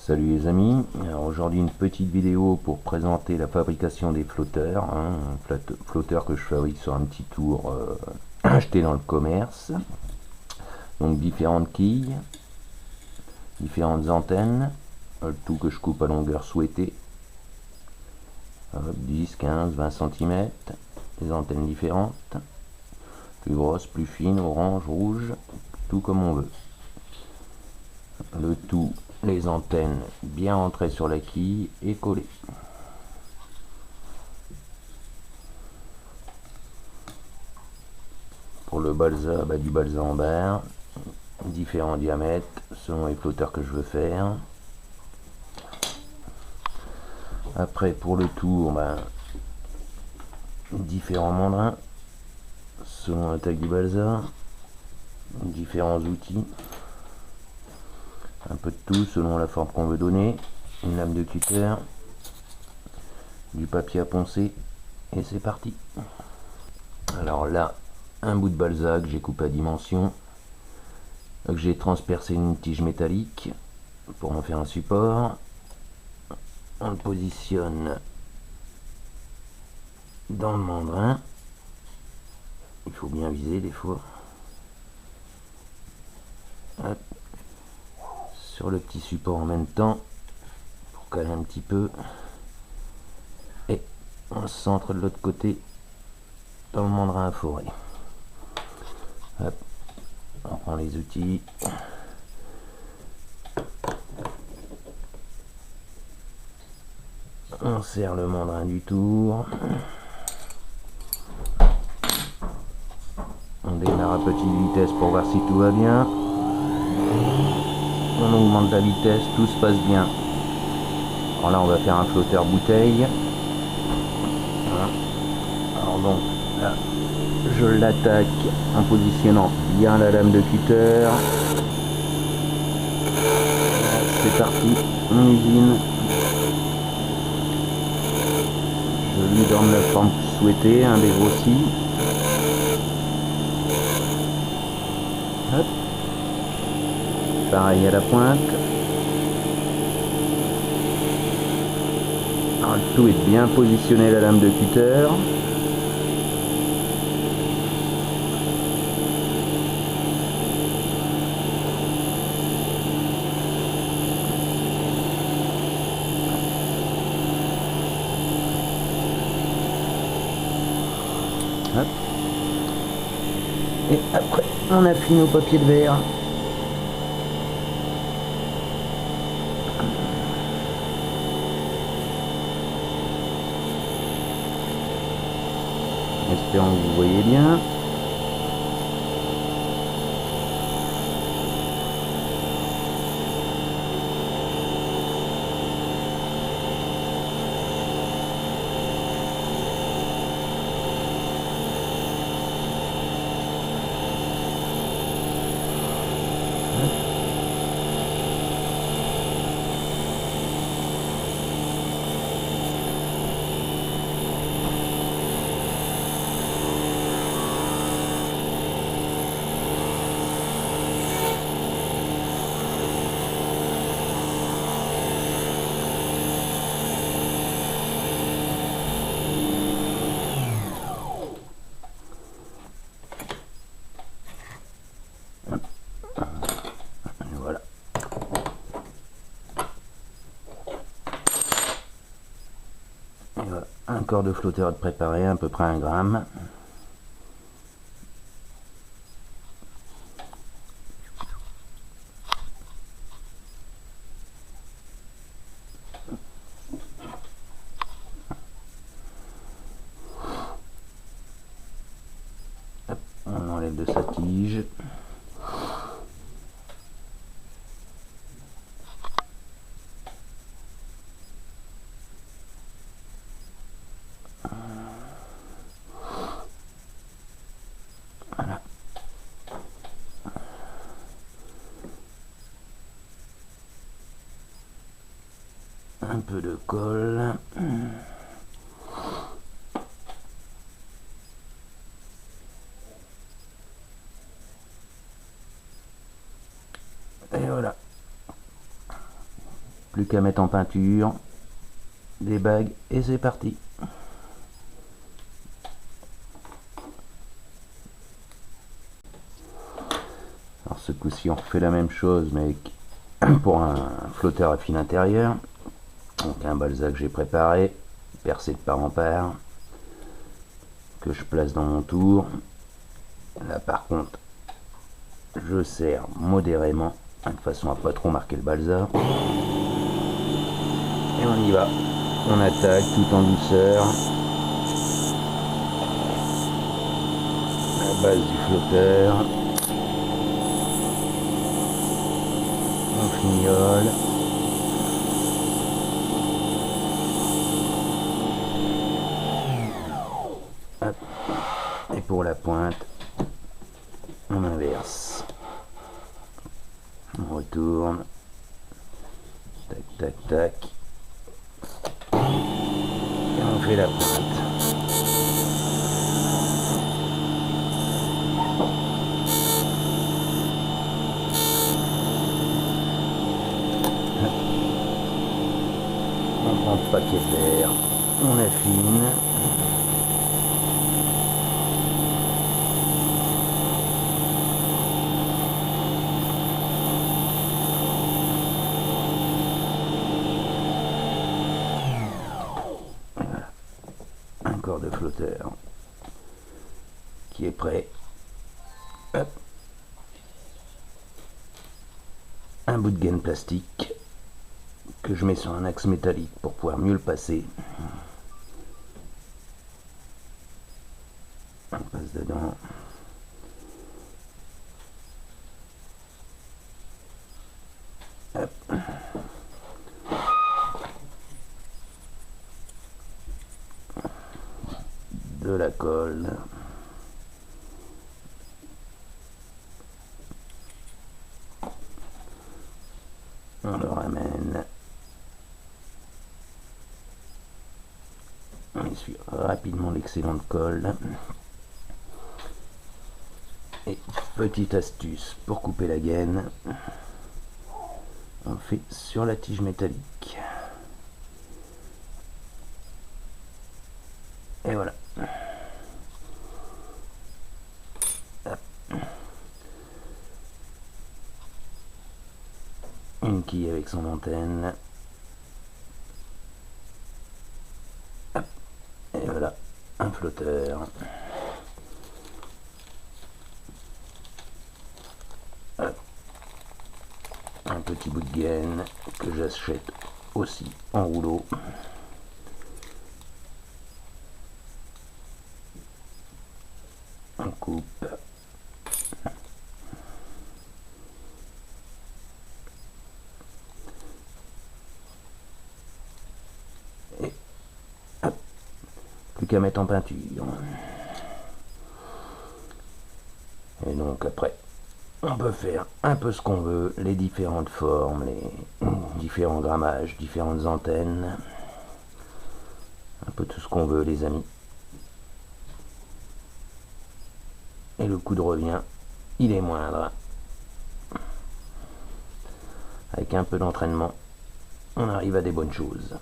Salut les amis, alors aujourd'hui une petite vidéo pour présenter la fabrication des flotteurs, un flotteur que je fabrique sur un petit tour acheté dans le commerce. Donc différentes quilles, différentes antennes, le tout que je coupe à longueur souhaitée, 10, 15, 20 cm, des antennes différentes, plus grosses, plus fines, orange, rouge, tout comme on veut. Le tout, les antennes bien rentrées sur la quille et collées. Pour le balsa, du balsa en barre, différents diamètres selon les flotteurs que je veux faire. Après pour le tour, différents mandrins selon la taille du balsa, différents outils, un peu de tout selon la forme qu'on veut donner, une lame de cutter, du papier à poncer et c'est parti. Alors là, un bout de balsa que j'ai coupé à dimension, que j'ai transpercé une tige métallique pour en faire un support. On le positionne dans le mandrin, il faut bien viser des fois. Hop. Sur le petit support en même temps pour caler un petit peu, et on le centre de l'autre côté dans le mandrin à forer. Hop. On prend les outils, on serre le mandrin du tour, on démarre à petite vitesse pour voir si tout va bien, on augmente la vitesse, tout se passe bien. Alors là on va faire un flotteur bouteille. Voilà. Alors donc là je l'attaque en positionnant bien la lame de cutter. C'est parti, on usine. Je lui donne la forme souhaitée, un dégrossi. Hop. Pareil à la pointe. Alors, le tout est bien positionné la lame de cutter. Hop. Et après on affine au papier de verre. Espérons que vous voyez bien. Voilà. Et voilà. Un corps de flotteur de préparé, à peu près 1 gramme. Hop, on enlève de sa tige. Voilà. Un peu de colle. Et voilà. Plus qu'à mettre en peinture, des bagues et c'est parti. Alors ce coup-ci on refait la même chose mais pour un flotteur à fil intérieur. Donc un balsa que j'ai préparé, percé de part en part, que je place dans mon tour. Là par contre, je serre modérément, de façon à pas trop marquer le balsa. Et on y va. On attaque tout en douceur. La base du flotteur. On fignole. Hop. Et pour la pointe, on inverse. On retourne. Tac, tac, tac. Et on fait la pointe. On prend le paquet vert. On affine. Corps de flotteur qui est prêt. Hop. Un bout de gaine plastique que je mets sur un axe métallique pour pouvoir mieux le passer. On passe dedans. Hop. De la colle. On le ramène. On essuie rapidement l'excédent de colle. Et petite astuce pour couper la gaine, on le fait sur la tige métallique. Et voilà. Une quille avec son antenne. Hop. Et voilà, un flotteur. Hop. Un petit bout de gaine que j'achète aussi en rouleau. On coupe. Et hop. Plus qu'à mettre en peinture. Et donc après, on peut faire un peu ce qu'on veut, les différentes formes, les différents grammages, différentes antennes. Un peu tout ce qu'on veut les amis. Et le coût de revient, il est moindre. Avec un peu d'entraînement, on arrive à des bonnes choses.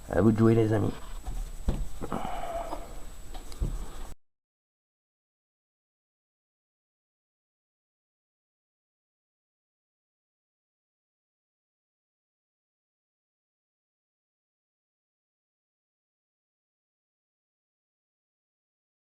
À vous de jouer les amis.